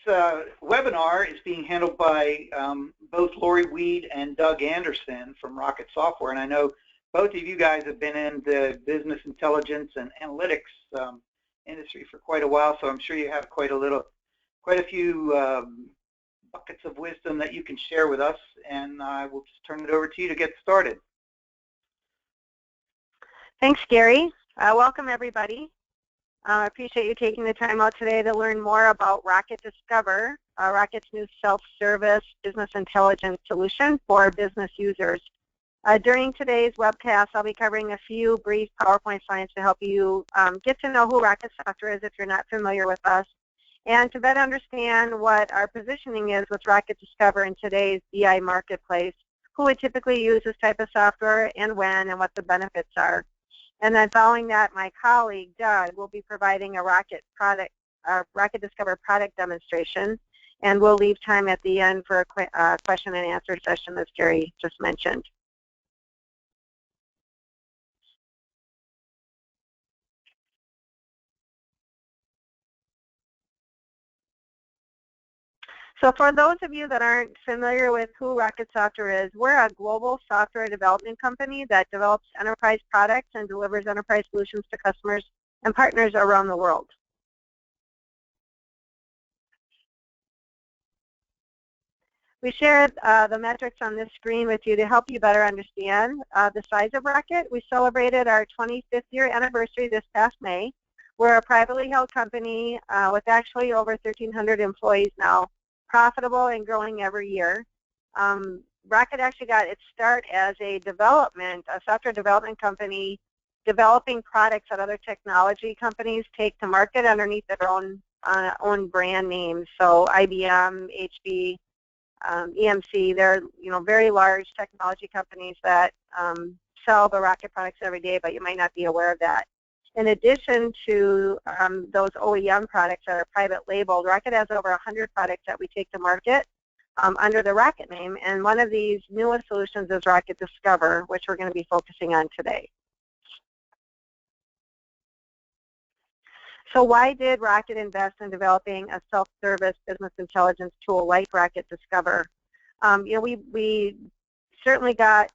webinar is being handled by both Lori Weed and Doug Anderson from Rocket Software, and I know both of you guys have been in the business intelligence and analytics industry for quite a while, so I'm sure you have quite a few buckets of wisdom that you can share with us, and I will just turn it over to you to get started. Thanks, Gary. Welcome, everybody. I appreciate you taking the time out today to learn more about Rocket Discover, Rocket's new self-service business intelligence solution for business users. During today's webcast, I'll be covering a few brief PowerPoint slides to help you get to know who Rocket Software is if you're not familiar with us, and to better understand what our positioning is with Rocket Discover in today's BI marketplace, who would typically use this type of software and when, and what the benefits are. And then following that, my colleague, Doug, will be providing a Rocket Discover product demonstration, and we'll leave time at the end for a question and answer session, as Gary just mentioned. So for those of you that aren't familiar with who Rocket Software is, we're a global software development company that develops enterprise products and delivers enterprise solutions to customers and partners around the world. We shared the metrics on this screen with you to help you better understand the size of Rocket. We celebrated our 25th year anniversary this past May. We're a privately held company with actually over 1,300 employees now, profitable and growing every year. Rocket actually got its start as a software development company, developing products that other technology companies take to market underneath their own brand names. So IBM, HP, EMC, they're very large technology companies that sell the Rocket products every day, but you might not be aware of that. In addition to those OEM products that are private labeled, Rocket has over 100 products that we take to market under the Rocket name, and one of these newest solutions is Rocket Discover, which we're going to be focusing on today. So why did Rocket invest in developing a self-service business intelligence tool like Rocket Discover? We certainly got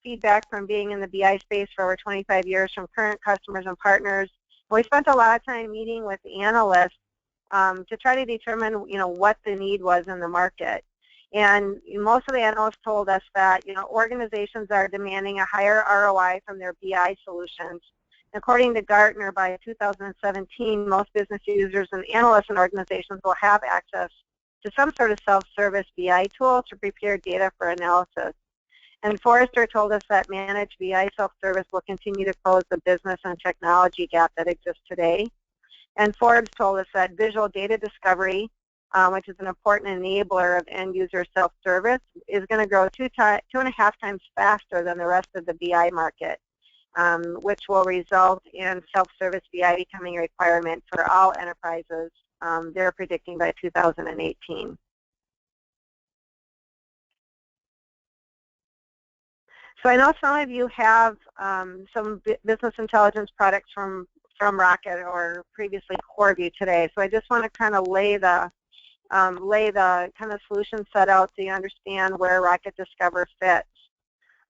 feedback from being in the BI space for over 25 years from current customers and partners. We spent a lot of time meeting with analysts to try to determine what the need was in the market. And most of the analysts told us that organizations are demanding a higher ROI from their BI solutions. According to Gartner, by 2017, most business users and analysts and organizations will have access to some sort of self-service BI tool to prepare data for analysis. And Forrester told us that managed BI self-service will continue to close the business and technology gap that exists today. And Forbes told us that visual data discovery, which is an important enabler of end-user self-service, is going to grow 2.5 times faster than the rest of the BI market, which will result in self-service BI becoming a requirement for all enterprises. They're predicting by 2018. So I know some of you have some business intelligence products from Rocket or previously CorVu today. So I just want to kind of lay the kind of solution set out so you understand where Rocket Discover fits.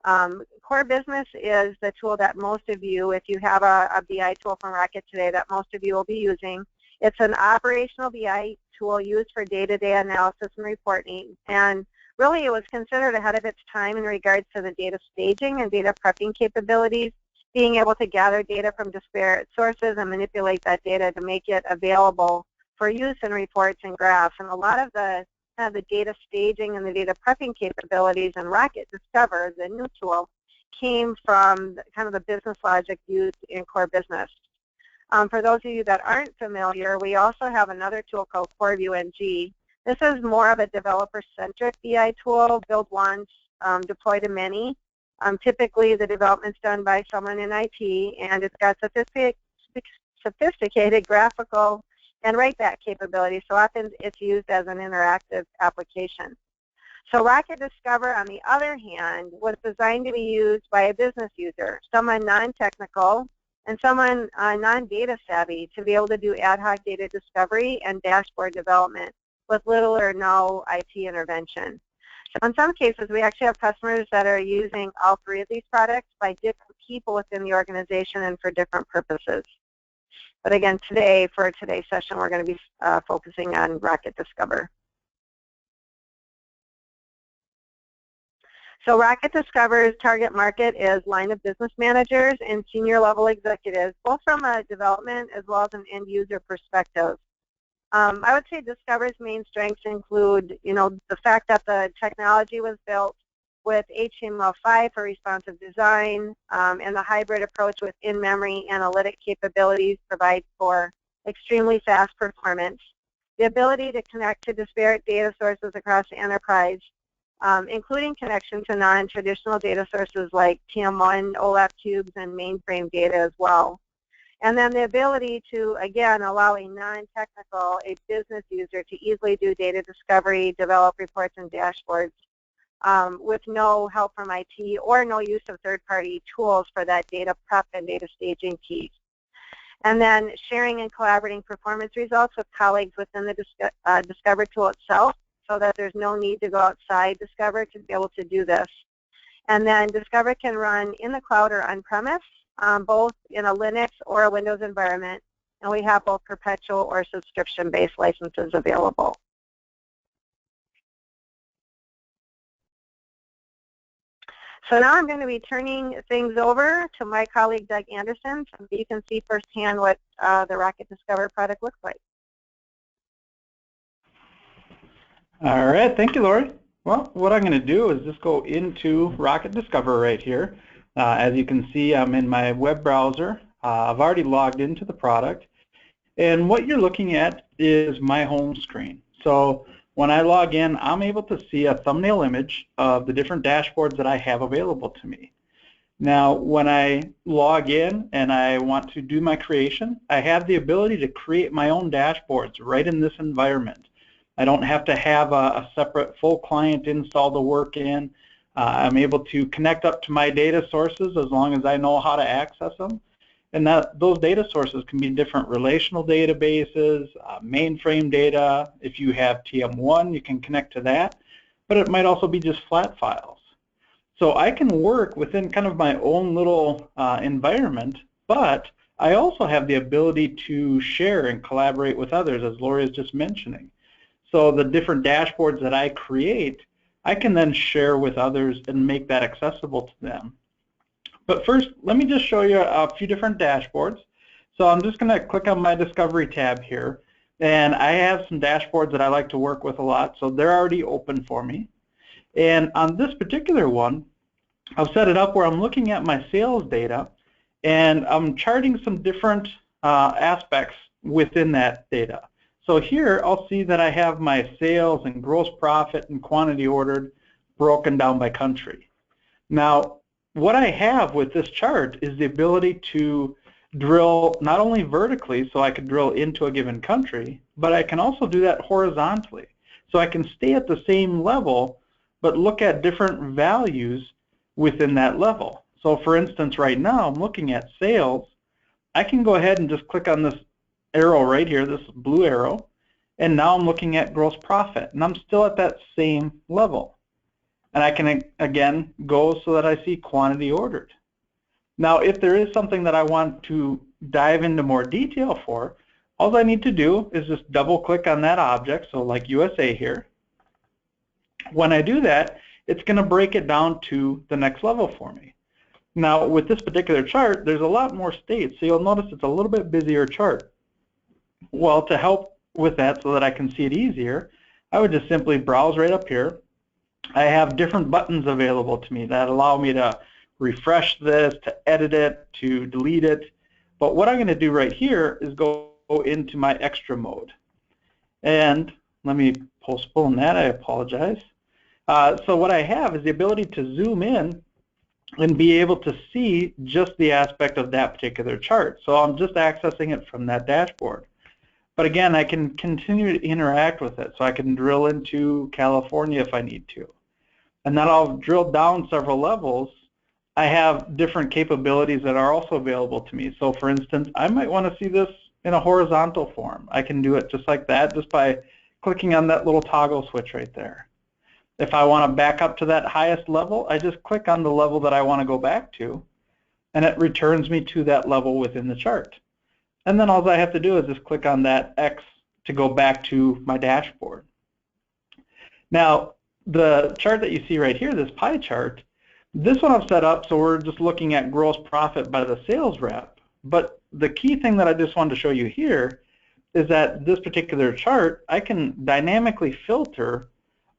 CorBusiness is the tool that most of you, if you have a BI tool from Rocket today, that most of you will be using. It's an operational BI tool used for day-to-day analysis and reporting, and really it was considered ahead of its time in regards to the data staging and data prepping capabilities, being able to gather data from disparate sources and manipulate that data to make it available for use in reports and graphs. And a lot of the data staging and the data prepping capabilities in Rocket Discover, the new tool, came from kind of the business logic used in CorBusiness. For those of you that aren't familiar, we also have another tool called CorVu NG. This is more of a developer-centric BI tool, build once, deploy to many. Typically, the development's done by someone in IT, and it's got sophisticated graphical and write-back capabilities, so often it's used as an interactive application. So Rocket Discover, on the other hand, was designed to be used by a business user, someone non-technical and someone non-data savvy, to be able to do ad hoc data discovery and dashboard development with little or no IT intervention. So in some cases, we actually have customers that are using all three of these products by different people within the organization and for different purposes. But again, today, for today's session, we're going to be focusing on Rocket Discover. So Rocket Discover's target market is line of business managers and senior level executives, both from a development as well as an end user perspective. I would say Discover's main strengths include, the fact that the technology was built with HTML5 for responsive design, and the hybrid approach with in-memory analytic capabilities provides for extremely fast performance. The ability to connect to disparate data sources across the enterprise, including connection to non-traditional data sources like TM1, OLAP tubes, and mainframe data as well. And then the ability to, again, allow a non-technical, a business user to easily do data discovery, develop reports and dashboards with no help from IT or no use of third-party tools for that data prep and data staging piece. And then sharing and collaborating performance results with colleagues within the Discover tool itself so that there's no need to go outside Discover to be able to do this. And then Discover can run in the cloud or on-premise, both in a Linux or a Windows environment, and we have both perpetual or subscription-based licenses available. So now I'm going to be turning things over to my colleague Doug Anderson so you can see firsthand what the Rocket Discover product looks like. All right, thank you, Lori. Well, what I'm going to do is just go into Rocket Discover right here. As you can see, I'm in my web browser. I've already logged into the product. And what you're looking at is my home screen. So when I log in, I'm able to see a thumbnail image of the different dashboards that I have available to me. Now, when I log in and I want to do my creation, I have the ability to create my own dashboards right in this environment. I don't have to have a separate full client install to work in. I'm able to connect up to my data sources as long as I know how to access them. And those data sources can be different relational databases, mainframe data. If you have TM1, you can connect to that. But it might also be just flat files. So I can work within kind of my own little environment, but I also have the ability to share and collaborate with others, as Lori is just mentioning. So the different dashboards that I create, I can then share with others and make that accessible to them. But first, let me just show you a few different dashboards. So I'm just going to click on my Discovery tab here, and I have some dashboards that I like to work with a lot, so they're already open for me. And on this particular one, I've set it up where I'm looking at my sales data, and I'm charting some different aspects within that data. So here I'll see that I have my sales and gross profit and quantity ordered broken down by country. Now, what I have with this chart is the ability to drill not only vertically, so I could drill into a given country, but I can also do that horizontally. So I can stay at the same level, but look at different values within that level. So for instance, right now I'm looking at sales. I can go ahead and just click on this arrow right here, this blue arrow, and now I'm looking at gross profit, and I'm still at that same level. And I can, again, go so that I see quantity ordered. Now, if there is something that I want to dive into more detail for, all I need to do is just double-click on that object, so like USA here. When I do that, it's going to break it down to the next level for me. Now, with this particular chart, there's a lot more states, so you'll notice it's a little bit busier chart. Well, to help with that so that I can see it easier, I would just simply browse right up here. I have different buttons available to me that allow me to refresh this, to edit it, to delete it. But what I'm going to do right here is go into my extra mode. And let me postpone that, I apologize. So what I have is the ability to zoom in and be able to see just the aspect of that particular chart. So I'm just accessing it from that dashboard. But again, I can continue to interact with it. So I can drill into California if I need to. And then I'll drill down several levels. I have different capabilities that are also available to me. So for instance, I might want to see this in a horizontal form. I can do it just like that, just by clicking on that little toggle switch right there. If I want to back up to that highest level, I just click on the level that I want to go back to, and it returns me to that level within the chart. And then all I have to do is just click on that X to go back to my dashboard. Now, the chart that you see right here, this pie chart, this one I've set up so we're just looking at gross profit by the sales rep. But the key thing that I just wanted to show you here is that this particular chart, I can dynamically filter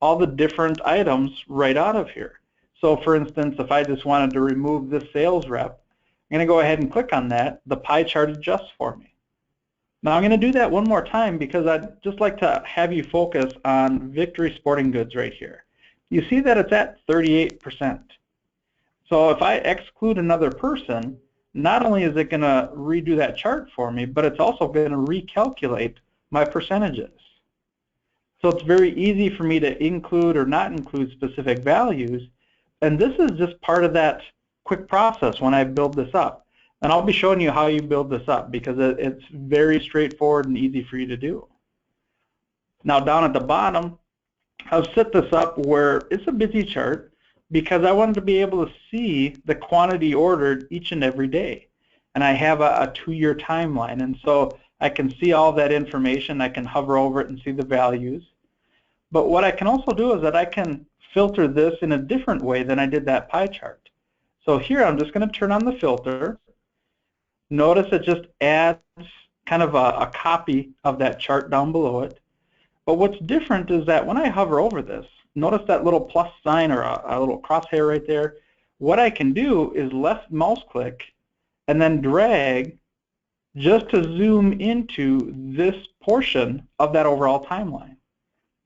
all the different items right out of here. So for instance, if I just wanted to remove this sales rep, I'm going to go ahead and click on that. The pie chart adjusts for me. Now I'm going to do that one more time because I'd just like to have you focus on Victory Sporting Goods right here. You see that it's at 38%. So if I exclude another person, not only is it going to redo that chart for me, but it's also going to recalculate my percentages. So it's very easy for me to include or not include specific values, and this is just part of that quick process when I build this up. And I'll be showing you how you build this up because it's very straightforward and easy for you to do. Now down at the bottom, I've set this up where it's a busy chart because I wanted to be able to see the quantity ordered each and every day. And I have a 2-year timeline, and so I can see all that information. I can hover over it and see the values. But what I can also do is that I can filter this in a different way than I did that pie chart. So here I'm just going to turn on the filter. Notice it just adds kind of a copy of that chart down below it. But what's different is that when I hover over this, notice that little plus sign or a little crosshair right there. What I can do is left mouse click and then drag just to zoom into this portion of that overall timeline.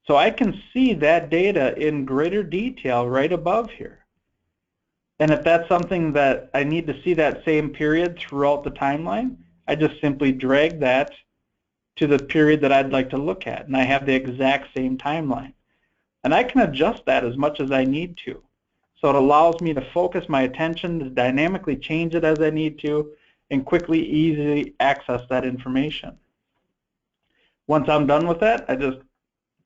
So I can see that data in greater detail right above here. And if that's something that I need to see that same period throughout the timeline, I just simply drag that to the period that I'd like to look at, and I have the exact same timeline. And I can adjust that as much as I need to. So it allows me to focus my attention, to dynamically change it as I need to, and quickly, easily access that information. Once I'm done with that, I just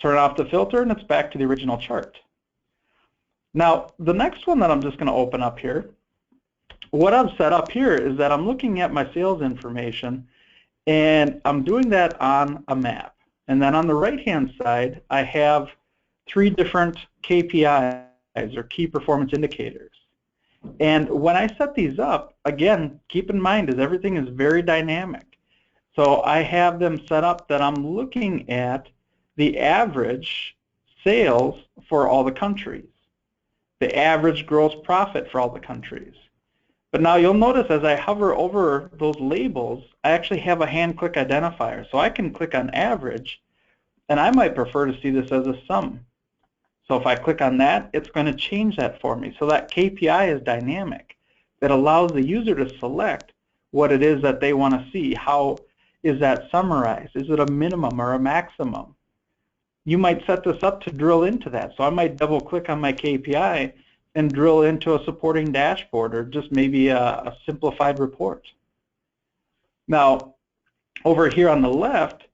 turn off the filter and it's back to the original chart. Now, the next one that I'm just going to open up here, what I've set up here is that I'm looking at my sales information and I'm doing that on a map. And then on the right-hand side, I have 3 different KPIs or key performance indicators. And when I set these up, again, keep in mind is everything is very dynamic. So I have them set up that I'm looking at the average sales for all the countries, the average gross profit for all the countries. But now you'll notice as I hover over those labels, I actually have a hand click identifier. So I can click on average, and I might prefer to see this as a sum. So if I click on that, it's going to change that for me. So that KPI is dynamic. It allows the user to select what it is that they want to see. How is that summarized? Is it a minimum or a maximum? You might set this up to drill into that. So I might double click on my KPI and drill into a supporting dashboard or just maybe a simplified report. Now, over here on the left,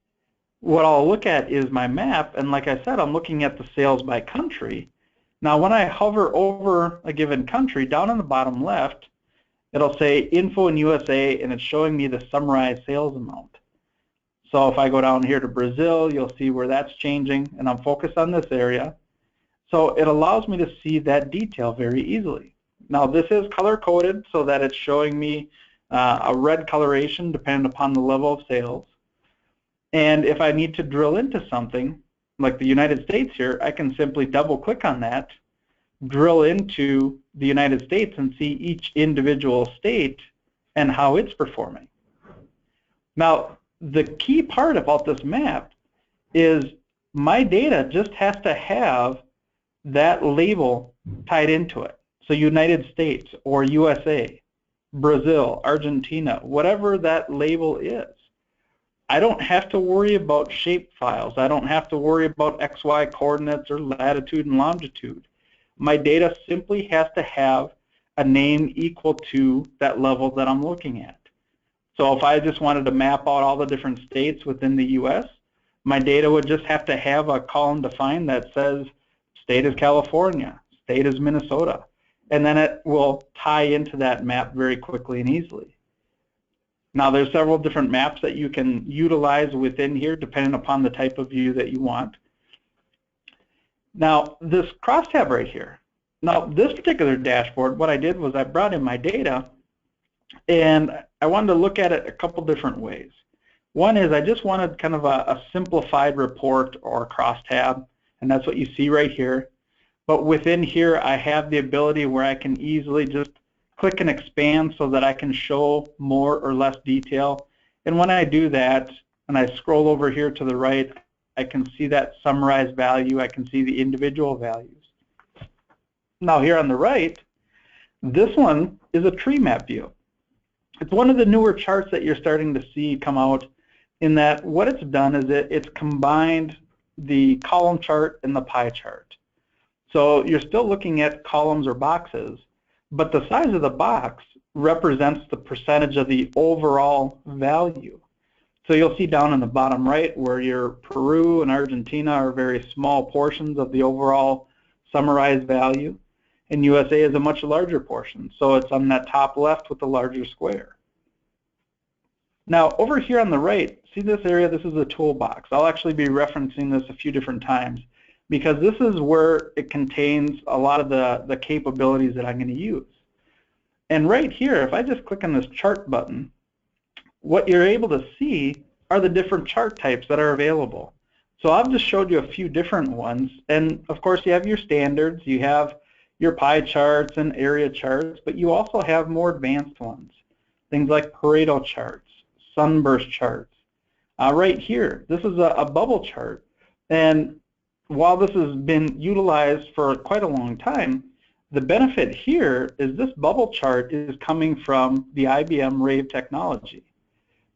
what I'll look at is my map, and like I said, I'm looking at the sales by country. Now, when I hover over a given country, down on the bottom left, it'll say info in USA, and it's showing me the summarized sales amount. So if I go down here to Brazil, you'll see where that's changing, and I'm focused on this area. So it allows me to see that detail very easily. Now, this is color-coded so that it's showing me a red coloration depending upon the level of sales. And if I need to drill into something, like the United States here, I can simply double-click on that, drill into the United States, and see each individual state and how it's performing. Now, the key part about this map is my data just has to have that label tied into it. So United States or USA, Brazil, Argentina, whatever that label is. I don't have to worry about shape files. I don't have to worry about XY coordinates or latitude and longitude. My data simply has to have a name equal to that level that I'm looking at. So if I just wanted to map out all the different states within the US, My data would just have to have a column defined that says state is California, state is Minnesota, and then it will tie into that map very quickly and easily. Now there's several different maps that you can utilize within here depending upon the type of view that you want. Now this crosstab right here, now this particular dashboard, what I did was I brought in my data and I wanted to look at it a couple different ways. One is I just wanted kind of a simplified report or crosstab, and that's what you see right here. But within here I have the ability where I can easily just click and expand so that I can show more or less detail. And when I do that, and I scroll over here to the right, I can see that summarized value. I can see the individual values. Now here on the right, this one is a tree map view. It's one of the newer charts that you're starting to see come out, in that what it's done is it's combined the column chart and the pie chart. So you're still looking at columns or boxes, but the size of the box represents the percentage of the overall value. So you'll see down in the bottom right where your Peru and Argentina are very small portions of the overall summarized value, and USA is a much larger portion. So it's on that top left with the larger square. Now over here on the right, see this area, this is a toolbox. I'll actually be referencing this a few different times because this is where it contains a lot of the capabilities that I'm going to use. And right here, if I just click on this chart button, what you're able to see are the different chart types that are available. So I've just showed you a few different ones, and of course you have your standards, you have your pie charts and area charts, but you also have more advanced ones, things like Pareto charts, sunburst charts. Right here, this is a bubble chart, and while this has been utilized for quite a long time, the benefit here is this bubble chart is coming from the IBM Rave technology.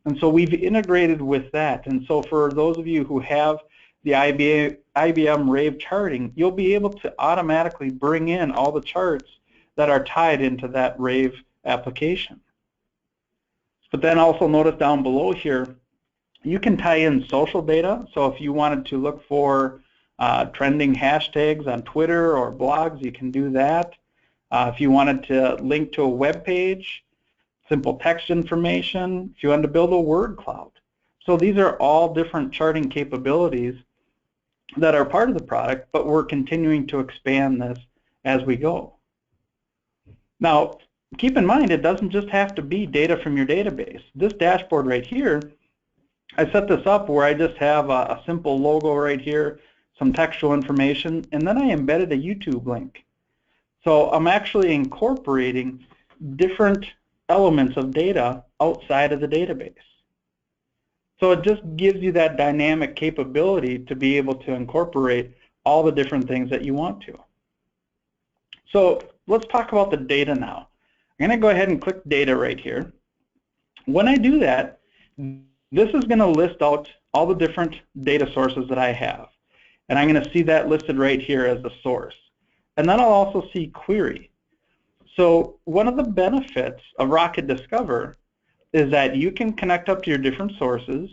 And so we've integrated with that. And so for those of you who have the IBM Rave charting, you'll be able to automatically bring in all the charts that are tied into that Rave application. But then also notice down below here, you can tie in social data. So if you wanted to look for trending hashtags on Twitter or blogs, you can do that. If you wanted to link to a web page, simple text information, if you wanted to build a word cloud. So these are all different charting capabilities that are part of the product, but we're continuing to expand this as we go. Now, keep in mind, it doesn't just have to be data from your database. This dashboard right here, I set this up where I just have a simple logo right here, some textual information, and then I embedded a YouTube link. So I'm actually incorporating different elements of data outside of the database. So it just gives you that dynamic capability to be able to incorporate all the different things that you want to. So let's talk about the data now. I'm going to go ahead and click data right here. When I do that, this is going to list out all the different data sources that I have. And I'm going to see that listed right here as the source. And then I'll also see query. So one of the benefits of Rocket Discover is that you can connect up to your different sources,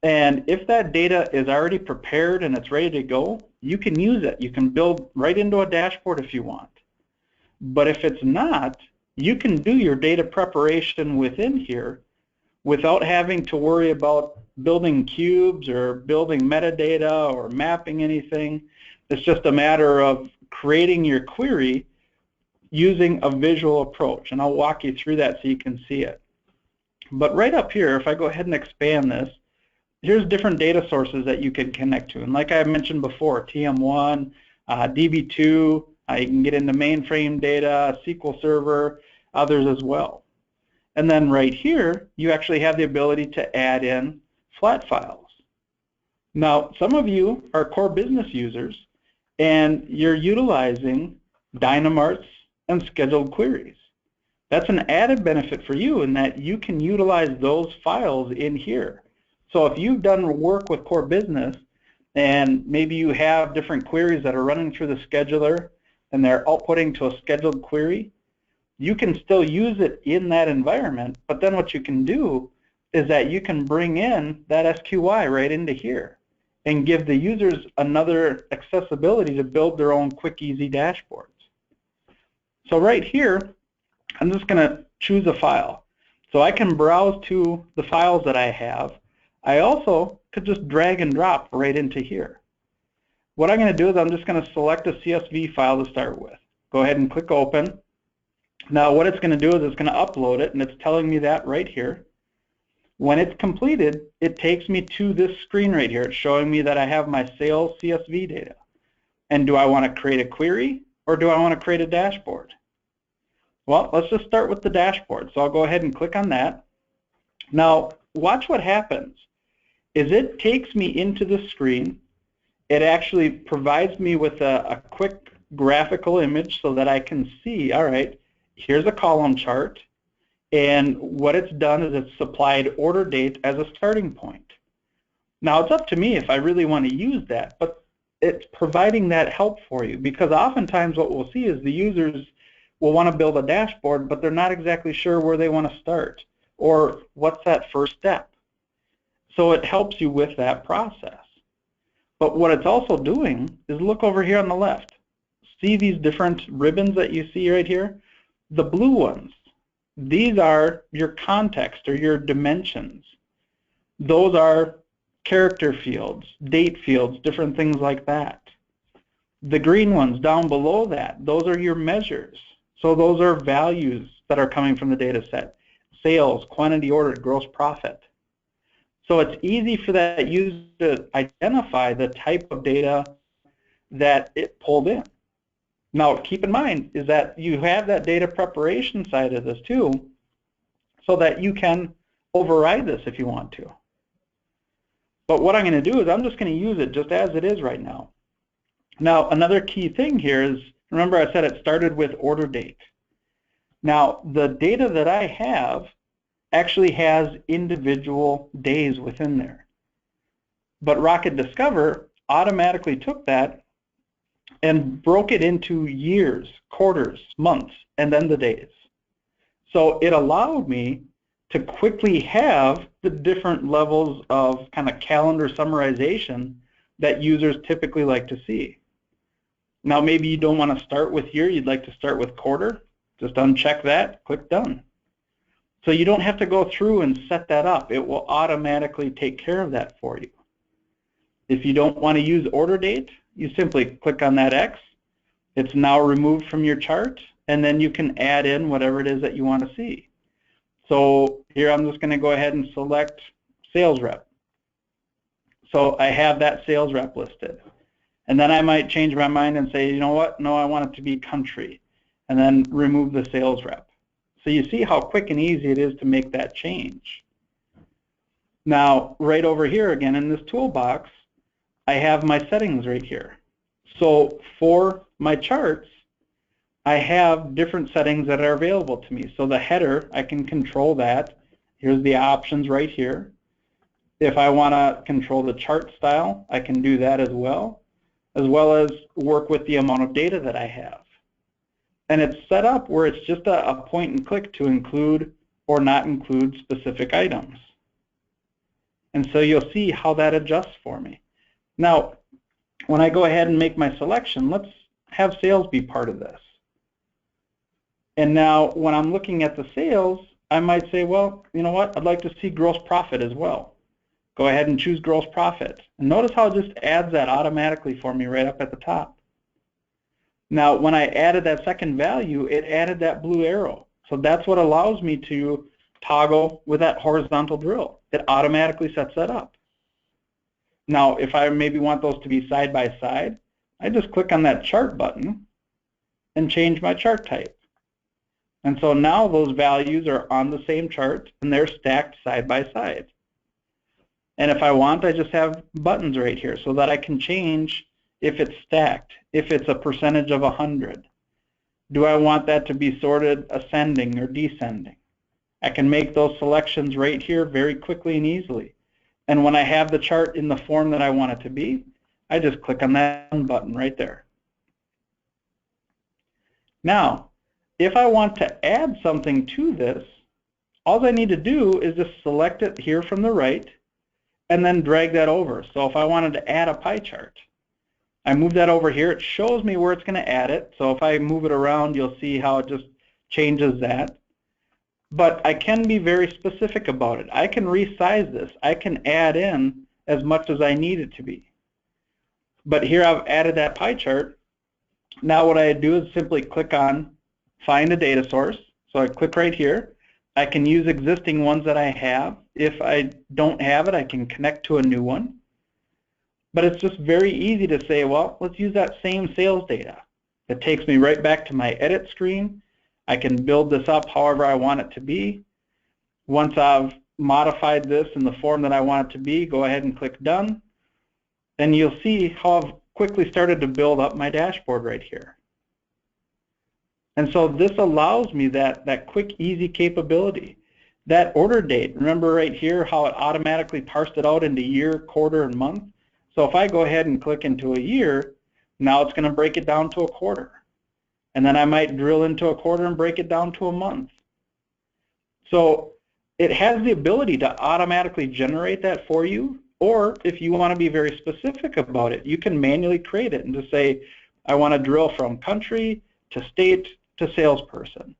and if that data is already prepared and it's ready to go, you can use it. You can build right into a dashboard if you want. But if it's not, you can do your data preparation within here without having to worry about building cubes or building metadata or mapping anything. It's just a matter of creating your query using a visual approach, and I'll walk you through that so you can see it. But right up here, if I go ahead and expand this, here's different data sources that you can connect to. And like I mentioned before, TM1, DB2, you can get into mainframe data, SQL Server, others as well. And then right here, you actually have the ability to add in flat files. Now, some of you are CorBusiness users, and you're utilizing Dynamarts and scheduled queries. That's an added benefit for you in that you can utilize those files in here. So if you've done work with CorBusiness and maybe you have different queries that are running through the scheduler and they're outputting to a scheduled query, you can still use it in that environment, but then what you can do is that you can bring in that SQI right into here. and give the users another accessibility to build their own quick, easy dashboards. So right here, I'm just going to choose a file. So I can browse to the files that I have. I also could just drag and drop right into here. What I'm going to do is I'm just going to select a CSV file to start with. Go ahead and click open. Now what it's going to do is it's going to upload it, and it's telling me that right here. When it's completed, it takes me to this screen right here. It's showing me that I have my sales CSV data. And do I want to create a query, or do I want to create a dashboard? Well, let's just start with the dashboard. So I'll go ahead and click on that. Now, watch what happens. It takes me into the screen. It actually provides me with a quick graphical image so that I can see, all right, here's a column chart. And what it's done is it's supplied order date as a starting point. Now, it's up to me if I really want to use that, but it's providing that help for you, because oftentimes what we'll see is the users will want to build a dashboard, but they're not exactly sure where they want to start or what's that first step. So it helps you with that process. But what it's also doing is look over here on the left. See these different ribbons that you see right here? The blue ones. These are your context or your dimensions. Those are character fields, date fields, different things like that. The green ones down below that, those are your measures. So those are values that are coming from the data set. Sales, quantity ordered, gross profit. So it's easy for that user to identify the type of data that it pulled in. Now, keep in mind is that you have that data preparation side of this too, so that you can override this if you want to. But what I'm going to do is I'm just going to use it just as it is right now. Now, another key thing here is, remember I said it started with order date. Now, the data that I have actually has individual days within there. But Rocket Discover automatically took that and broke it into years, quarters, months, and then the days. So it allowed me to quickly have the different levels of kind of calendar summarization that users typically like to see. Now maybe you don't want to start with year, you'd like to start with quarter. Just uncheck that, click done. So you don't have to go through and set that up. It will automatically take care of that for you. If you don't want to use order date, you simply click on that X. It's now removed from your chart, and then you can add in whatever it is that you want to see. So here I'm just going to go ahead and select sales rep. So I have that sales rep listed. And then I might change my mind and say, you know what, no, I want it to be country, and then remove the sales rep. So you see how quick and easy it is to make that change. Now, right over here again in this toolbox, I have my settings right here. So for my charts, I have different settings that are available to me. So the header, I can control that. Here's the options right here. If I want to control the chart style, I can do that as well as work with the amount of data that I have. And it's set up where it's just a point and click to include or not include specific items. And so you'll see how that adjusts for me. Now, when I go ahead and make my selection, let's have sales be part of this. And now when I'm looking at the sales, I might say, well, you know what, I'd like to see gross profit as well. Go ahead and choose gross profit. And notice how it just adds that automatically for me right up at the top. Now, when I added that second value, it added that blue arrow. So that's what allows me to toggle with that horizontal drill. It automatically sets that up. Now, if I maybe want those to be side by side, I just click on that chart button and change my chart type. And so now those values are on the same chart and they're stacked side by side. And if I want, I just have buttons right here so that I can change if it's stacked, if it's a percentage of 100. Do I want that to be sorted ascending or descending? I can make those selections right here very quickly and easily. And when I have the chart in the form that I want it to be, I just click on that button right there. Now, if I want to add something to this, all I need to do is just select it here from the right, and then drag that over. So if I wanted to add a pie chart, I move that over here. It shows me where it's going to add it. So if I move it around, you'll see how it just changes that. But I can be very specific about it. I can resize this. I can add in as much as I need it to be. But here I've added that pie chart. Now what I do is simply click on Find a Data Source. So I click right here. I can use existing ones that I have. If I don't have it, I can connect to a new one. But it's just very easy to say, well, let's use that same sales data. It takes me right back to my edit screen. I can build this up however I want it to be. Once I've modified this in the form that I want it to be, go ahead and click Done. And you'll see how I've quickly started to build up my dashboard right here. And so this allows me that quick, easy capability. That order date, remember right here how it automatically parsed it out into year, quarter, and month? So if I go ahead and click into a year, now it's going to break it down to a quarter. And then I might drill into a quarter and break it down to a month. So it has the ability to automatically generate that for you, or if you want to be very specific about it, you can manually create it and just say, I want to drill from country to state to salesperson.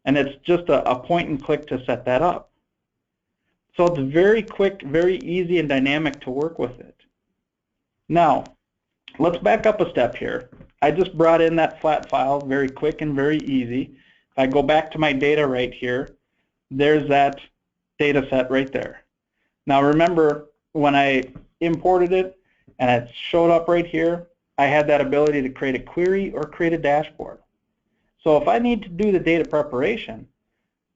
And it's just a point and click to set that up. So it's very quick, very easy and dynamic to work with it. Now, let's back up a step here. I just brought in that flat file, very quick and very easy. If I go back to my data right here, there's that data set right there. Now remember, when I imported it and it showed up right here, I had that ability to create a query or create a dashboard. So if I need to do the data preparation,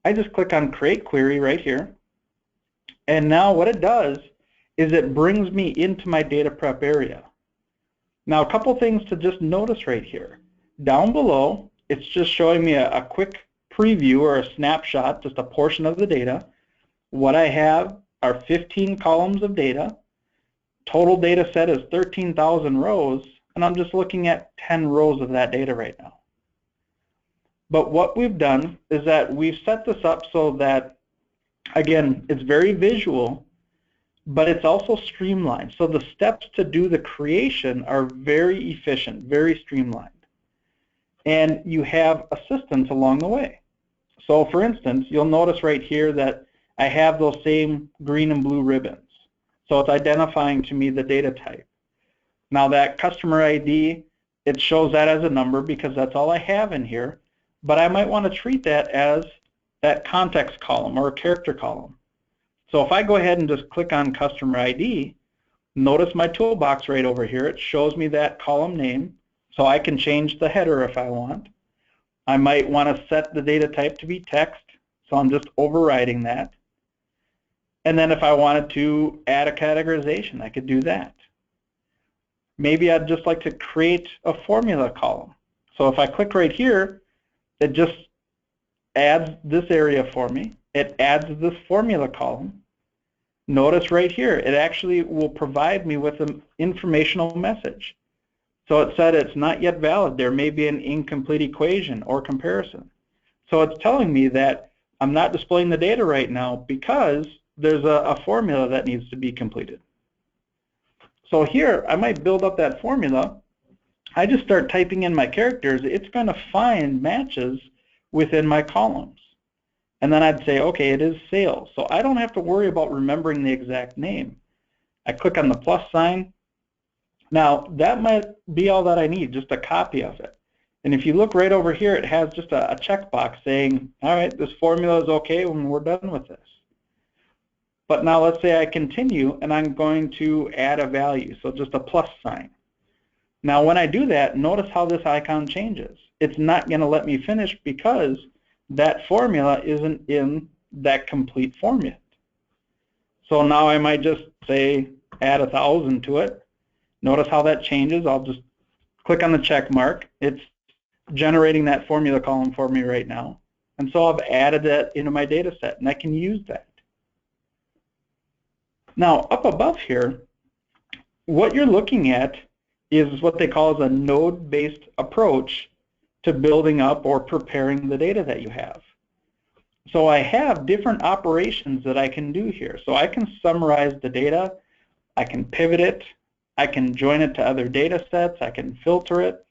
I just click on Create Query right here. And now what it does is it brings me into my data prep area. Now a couple things to just notice right here. Down below, it's just showing me a quick preview or a snapshot, just a portion of the data. What I have are 15 columns of data. Total data set is 13,000 rows, and I'm just looking at 10 rows of that data right now. But what we've done is that we've set this up so that, again, it's very visual, but it's also streamlined. So the steps to do the creation are very efficient, very streamlined. And you have assistance along the way. So for instance, you'll notice right here that I have those same green and blue ribbons. So it's identifying to me the data type. Now that customer ID, it shows that as a number because that's all I have in here. But I might want to treat that as that context column or a character column. So if I go ahead and just click on customer ID, notice my toolbox right over here. It shows me that column name, so I can change the header if I want. I might want to set the data type to be text, so I'm just overriding that. And then if I wanted to add a categorization, I could do that. Maybe I'd just like to create a formula column. So if I click right here, it just adds this area for me. It adds this formula column. Notice right here, it actually will provide me with an informational message. So it said it's not yet valid. There may be an incomplete equation or comparison. So it's telling me that I'm not displaying the data right now because there's a formula that needs to be completed. So here, I might build up that formula. I just start typing in my characters. It's going to find matches within my columns. And then I'd say, okay, it is sales. So I don't have to worry about remembering the exact name. I click on the plus sign. Now, that might be all that I need, just a copy of it. And if you look right over here, it has just a checkbox saying, all right, this formula is okay when we're done with this. But now let's say I continue, and I'm going to add a value, so just a plus sign. Now, when I do that, notice how this icon changes. It's not going to let me finish because that formula isn't in that complete format. So now I might just say add 1,000 to it. Notice how that changes. I'll just click on the check mark. It's generating that formula column for me right now. And so I've added that into my data set, and I can use that. Now, up above here, what you're looking at is what they call a node-based approach to building up or preparing the data that you have. So I have different operations that I can do here. So I can summarize the data. I can pivot it, I can join it to other data sets, I can filter it,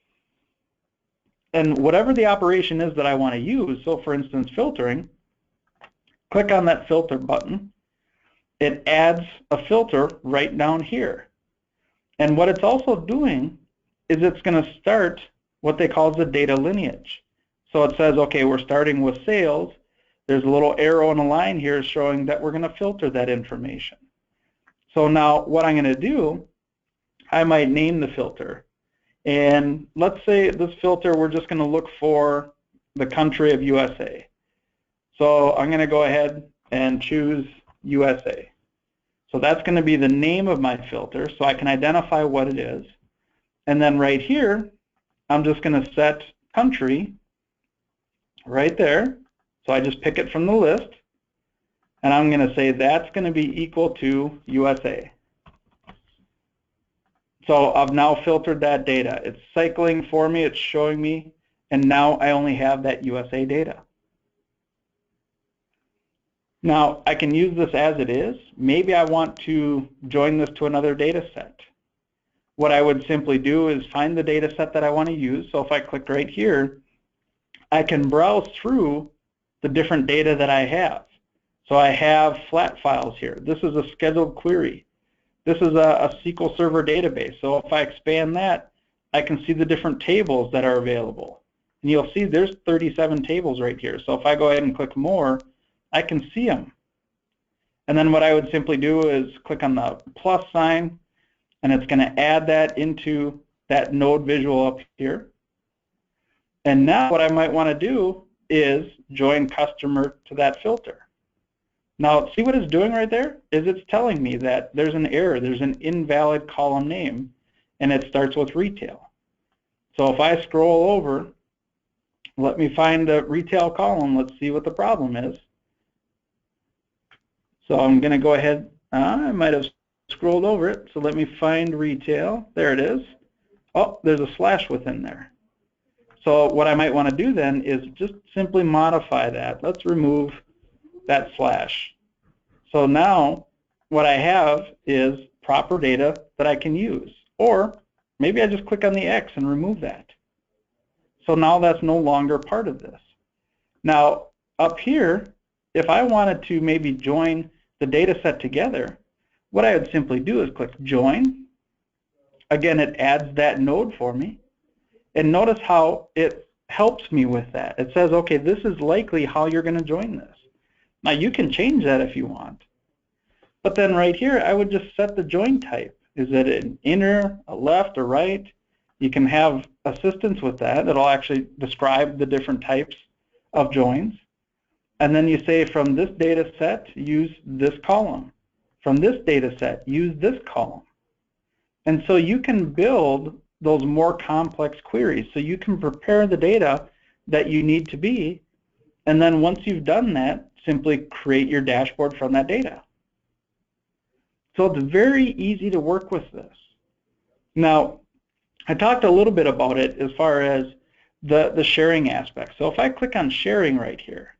and whatever the operation is that I want to use, so for instance filtering, click on that filter button, it adds a filter right down here. And what it's also doing is it's going to start what they call the data lineage. So it says, okay, we're starting with sales. There's a little arrow and a line here showing that we're going to filter that information. So now what I'm going to do, I might name the filter. And let's say this filter, we're just going to look for the country of USA. So I'm going to go ahead and choose USA. So that's going to be the name of my filter, so I can identify what it is. And then right here, I'm just going to set country right there. So I just pick it from the list, and I'm going to say that's going to be equal to USA. So I've now filtered that data. It's cycling for me, it's showing me, and now I only have that USA data. Now, I can use this as it is. Maybe I want to join this to another data set. What I would simply do is find the data set that I want to use. So if I click right here, I can browse through the different data that I have. So I have flat files here. This is a scheduled query. This is a SQL Server database. So if I expand that, I can see the different tables that are available. And you'll see there's 37 tables right here. So if I go ahead and click more, I can see them. And then what I would simply do is click on the plus sign, and it's going to add that into that node visual up here. And now what I might want to do is join customer to that filter. Now see what it's doing right there? Is it's telling me that there's an error, there's an invalid column name, and it starts with retail. So if I scroll over, let me find the retail column, let's see what the problem is. So I'm going to go ahead, I might have scrolled over it, so let me find retail. There it is. Oh, there's a slash within there. So what I might want to do then is just simply modify that. Let's remove that slash. So now what I have is proper data that I can use. Or maybe I just click on the X and remove that. So now that's no longer part of this. Now up here, if I wanted to maybe join the data set together, what I would simply do is click join. Again, it adds that node for me. And notice how it helps me with that. It says, okay, this is likely how you're going to join this. Now you can change that if you want. But then right here, I would just set the join type. Is it an inner, a left, or right? You can have assistance with that. It'll actually describe the different types of joins. And then you say from this data set, use this column. From this data set, use this column. And so you can build those more complex queries. So you can prepare the data that you need to be, and then once you've done that, simply create your dashboard from that data. So it's very easy to work with this. Now, I talked a little bit about it as far as the sharing aspect. So if I click on sharing right here,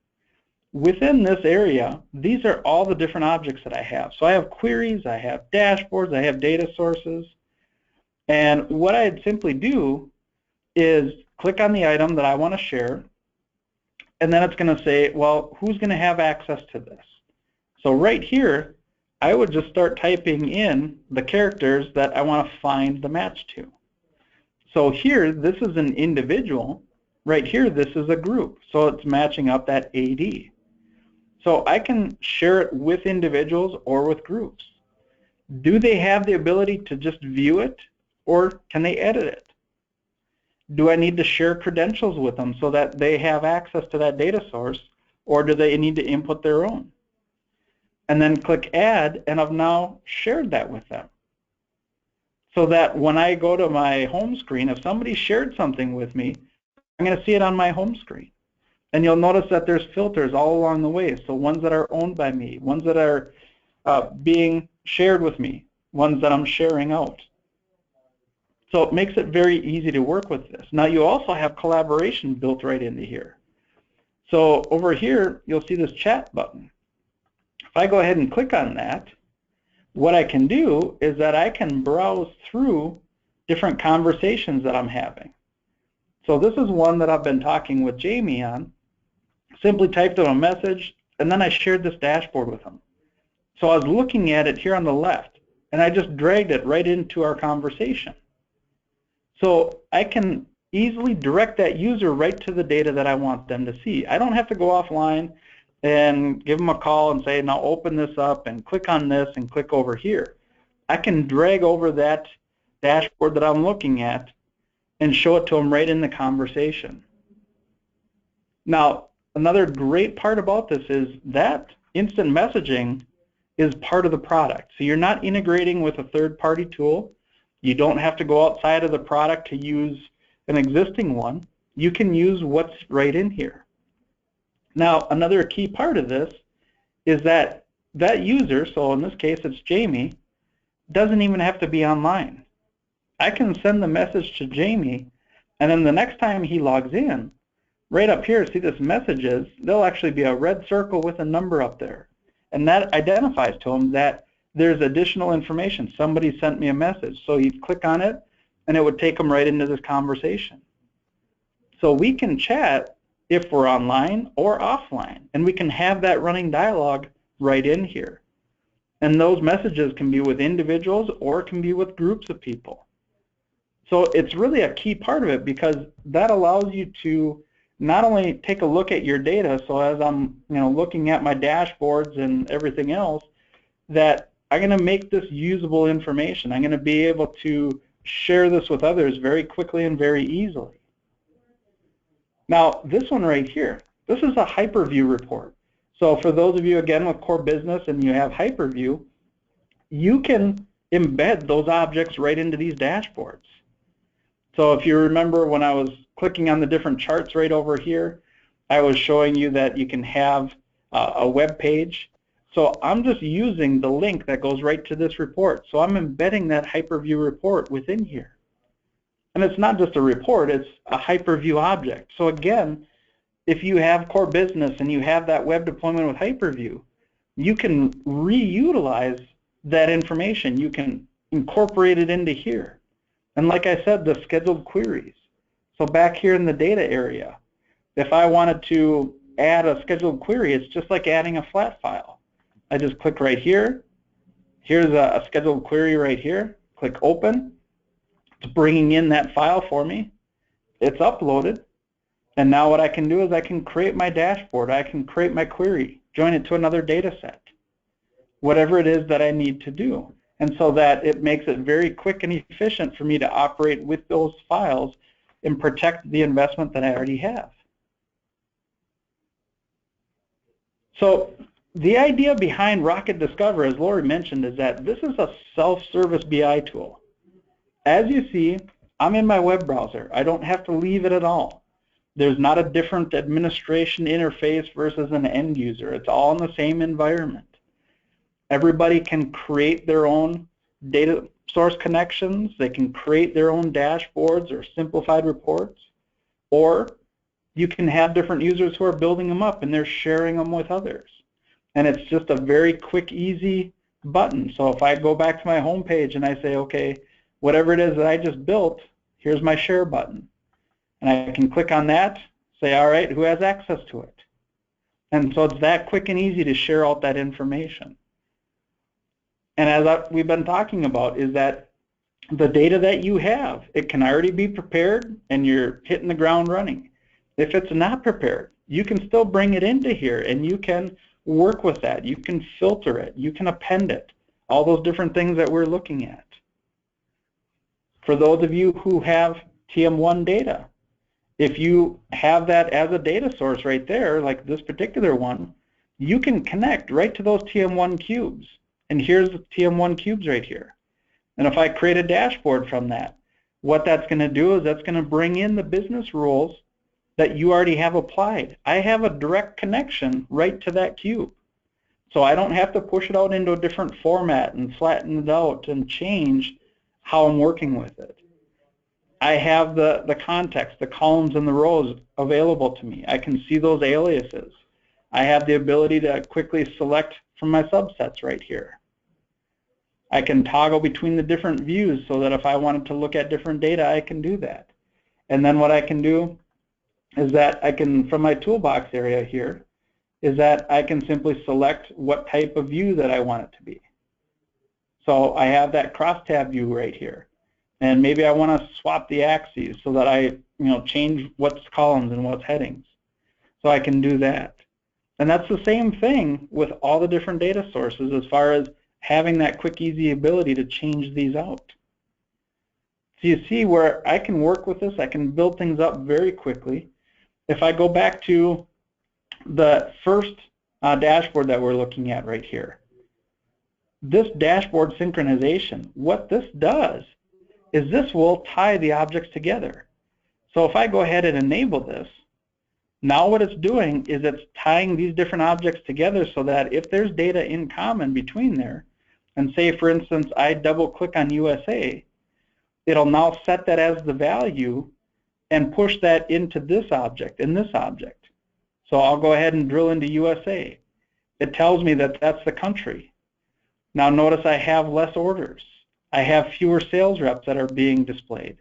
within this area, these are all the different objects that I have. So I have queries, I have dashboards, I have data sources. And what I'd simply do is click on the item that I want to share, and then it's going to say, well, who's going to have access to this? So right here, I would just start typing in the characters that I want to find the match to. So here, this is an individual. Right here, this is a group. So it's matching up that AD. So I can share it with individuals or with groups. Do they have the ability to just view it, or can they edit it? Do I need to share credentials with them so that they have access to that data source, or do they need to input their own? And then click add, and I've now shared that with them. So that when I go to my home screen, if somebody shared something with me, I'm going to see it on my home screen. And you'll notice that there's filters all along the way. So ones that are owned by me, ones that are being shared with me, ones that I'm sharing out. So it makes it very easy to work with this. Now you also have collaboration built right into here. So over here, you'll see this chat button. If I go ahead and click on that, what I can do is that I can browse through different conversations that I'm having. So this is one that I've been talking with Jamie on. Simply typed him a message, and then I shared this dashboard with him. So I was looking at it here on the left, and I just dragged it right into our conversation. So I can easily direct that user right to the data that I want them to see. I don't have to go offline and give them a call and say, now open this up and click on this and click over here. I can drag over that dashboard that I'm looking at and show it to them right in the conversation. Now, another great part about this is that instant messaging is part of the product. So you're not integrating with a third-party tool. You don't have to go outside of the product to use an existing one. You can use what's right in here. Now, another key part of this is that that user, so in this case it's Jamie, doesn't even have to be online. I can send the message to Jamie, and then the next time he logs in, right up here, see this messages, there'll actually be a red circle with a number up there. And that identifies to him that there's additional information. Somebody sent me a message. So he'd click on it, and it would take him right into this conversation. So we can chat if we're online or offline, and we can have that running dialogue right in here. And those messages can be with individuals or it can be with groups of people. So it's really a key part of it, because that allows you to not only take a look at your data, so as I'm looking at my dashboards and everything else, that I'm going to make this usable information. I'm going to be able to share this with others very quickly and very easily. Now, this one right here, this is a hyperview report. So for those of you, again, with CorBusiness and you have hyperview, you can embed those objects right into these dashboards. So if you remember when I was clicking on the different charts right over here, I was showing you that you can have a web page. So I'm just using the link that goes right to this report. So I'm embedding that hyperview report within here. And it's not just a report, it's a hyperview object. So again, if you have CorBusiness and you have that web deployment with hyperview, you can reutilize that information. You can incorporate it into here. And like I said, the scheduled queries. So back here in the data area, if I wanted to add a scheduled query, it's just like adding a flat file. I just click right here. Here's a scheduled query right here. Click open. It's bringing in that file for me. It's uploaded. And now what I can do is I can create my dashboard. I can create my query, join it to another data set, whatever it is that I need to do. And so that it makes it very quick and efficient for me to operate with those files and protect the investment that I already have. So the idea behind Rocket Discover, as Lori mentioned, is that this is a self-service BI tool. As you see, I'm in my web browser. I don't have to leave it at all. There's not a different administration interface versus an end user. It's all in the same environment. Everybody can create their own data source connections. They can create their own dashboards or simplified reports. Or you can have different users who are building them up and they're sharing them with others. And it's just a very quick, easy button. So if I go back to my home page and I say, okay, whatever it is that I just built, here's my share button. And I can click on that, say, all right, who has access to it? And so it's that quick and easy to share out that information. And as we've been talking about, is that the data that you have, it can already be prepared and you're hitting the ground running. If it's not prepared, you can still bring it into here and you can work with that. You can filter it. You can append it. All those different things that we're looking at. For those of you who have TM1 data, if you have that as a data source right there, like this particular one, you can connect right to those TM1 cubes. And here's the TM1 cubes right here. And if I create a dashboard from that, what that's going to do is that's going to bring in the business rules that you already have applied. I have a direct connection right to that cube. So I don't have to push it out into a different format and flatten it out and change how I'm working with it. I have the context, the columns and the rows available to me. I can see those aliases. I have the ability to quickly select from my subsets right here. I can toggle between the different views so that if I wanted to look at different data, I can do that. And then what I can do is that I can, from my toolbox area here, is that I can simply select what type of view that I want it to be. So I have that crosstab view right here. And maybe I want to swap the axes so that I change what's columns and what's headings. So I can do that. And that's the same thing with all the different data sources as far as having that quick, easy ability to change these out. So you see where I can work with this, I can build things up very quickly. If I go back to the first dashboard that we're looking at right here, this dashboard synchronization, what this does is this will tie the objects together. So if I go ahead and enable this, now what it's doing is it's tying these different objects together so that if there's data in common between there, and say for instance I double click on USA, it'll now set that as the value and push that into this object and this object. So I'll go ahead and drill into USA. It tells me that that's the country. Now notice I have less orders. I have fewer sales reps that are being displayed.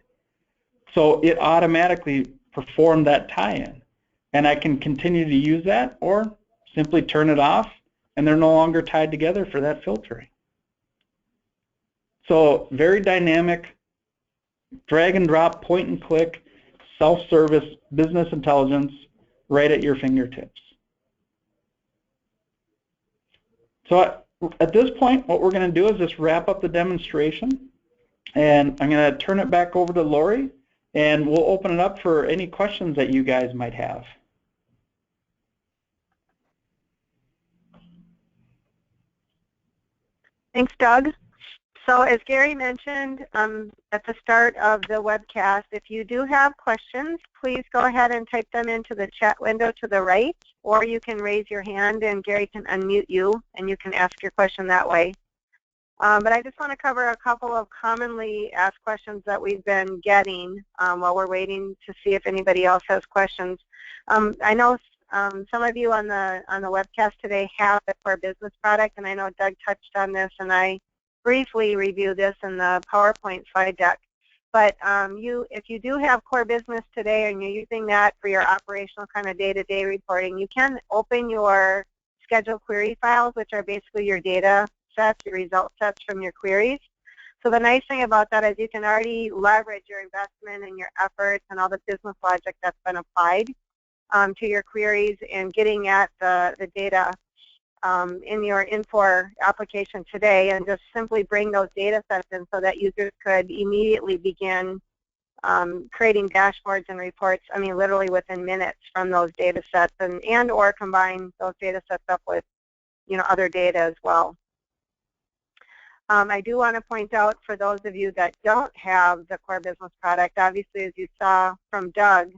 So it automatically performed that tie-in. And I can continue to use that or simply turn it off and they're no longer tied together for that filtering. So very dynamic, drag and drop, point and click, self-service business intelligence right at your fingertips. So at this point, what we're going to do is just wrap up the demonstration, and I'm going to turn it back over to Lori, and we'll open it up for any questions that you guys might have. Thanks, Doug. So as Gary mentioned at the start of the webcast, if you do have questions, please go ahead and type them into the chat window to the right, or you can raise your hand and Gary can unmute you and you can ask your question that way. But I just want to cover a couple of commonly asked questions that we've been getting while we're waiting to see if anybody else has questions. I know some of you on the webcast today have the CorBusiness product, and I know Doug touched on this, and I briefly review this in the PowerPoint slide deck. But if you do have CorBusiness today and you're using that for your operational kind of day-to-day reporting, you can open your schedule query files, which are basically your data sets, your result sets from your queries. So the nice thing about that is you can already leverage your investment and your efforts and all the business logic that's been applied to your queries and getting at the data in your Infor application today, and just simply bring those data sets in so that users could immediately begin creating dashboards and reports, I mean literally within minutes from those data sets, and or combine those data sets up with other data as well. I do want to point out for those of you that don't have the CorBusiness product, obviously as you saw from Doug,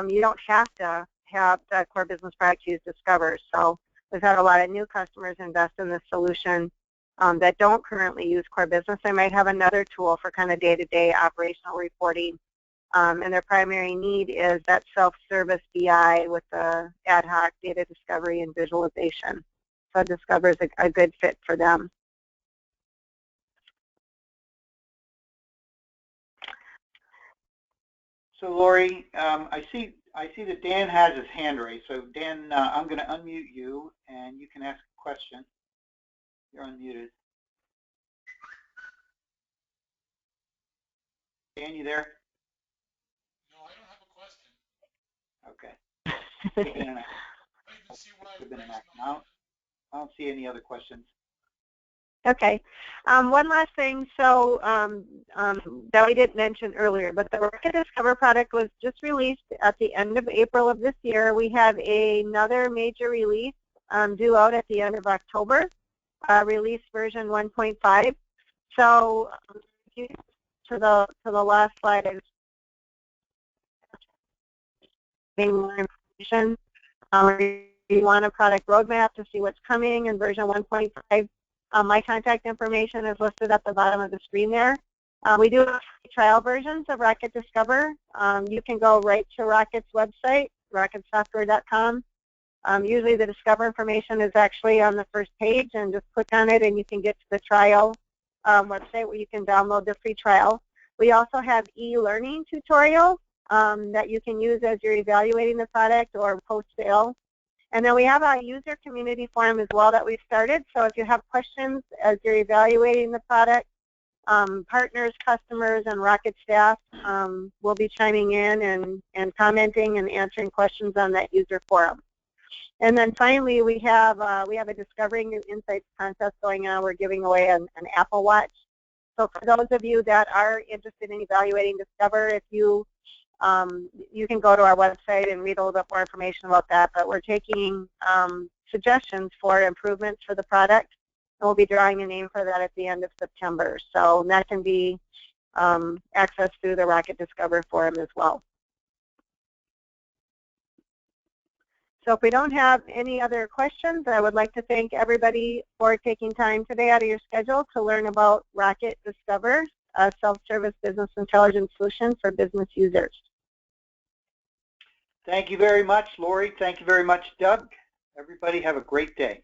you don't have to have the CorBusiness product to use Discover. So we've had a lot of new customers invest in this solution that don't currently use CorBusiness. They might have another tool for kind of day-to-day operational reporting, and their primary need is that self-service BI with the ad hoc data discovery and visualization. So Discover is a good fit for them. So Lori, I see that Dan has his hand raised. So Dan, I'm going to unmute you, and you can ask a question. You're unmuted. Dan, you there? No, I don't have a question. Okay. I even see what I raised I don't see any other questions. Okay. One last thing, so that we didn't mention earlier, but the Rocket Discover product was just released at the end of April of this year. We have another major release due out at the end of October, release version 1.5. So if you to the last slide, I just more information. If you want a product roadmap to see what's coming in version 1.5. My contact information is listed at the bottom of the screen there. We do have trial versions of Rocket Discover. You can go right to Rocket's website, rocketsoftware.com. Usually the Discover information is actually on the first page, and just click on it and you can get to the trial website where you can download the free trial. We also have e-learning tutorials that you can use as you're evaluating the product or post-sale. And then we have a user community forum as well that we've started. So if you have questions as you're evaluating the product, partners, customers, and Rocket staff will be chiming in and commenting and answering questions on that user forum. And then finally, we have a Discovering New Insights contest going on. We're giving away an Apple Watch. So for those of you that are interested in evaluating Discover, if you can go to our website and read a little bit more information about that. But we're taking suggestions for improvements for the product, and we'll be drawing a name for that at the end of September. So that can be accessed through the Rocket Discover forum as well. So if we don't have any other questions, I would like to thank everybody for taking time today out of your schedule to learn about Rocket Discover, a self-service business intelligence solution for business users. Thank you very much, Lori. Thank you very much, Doug. Everybody have a great day.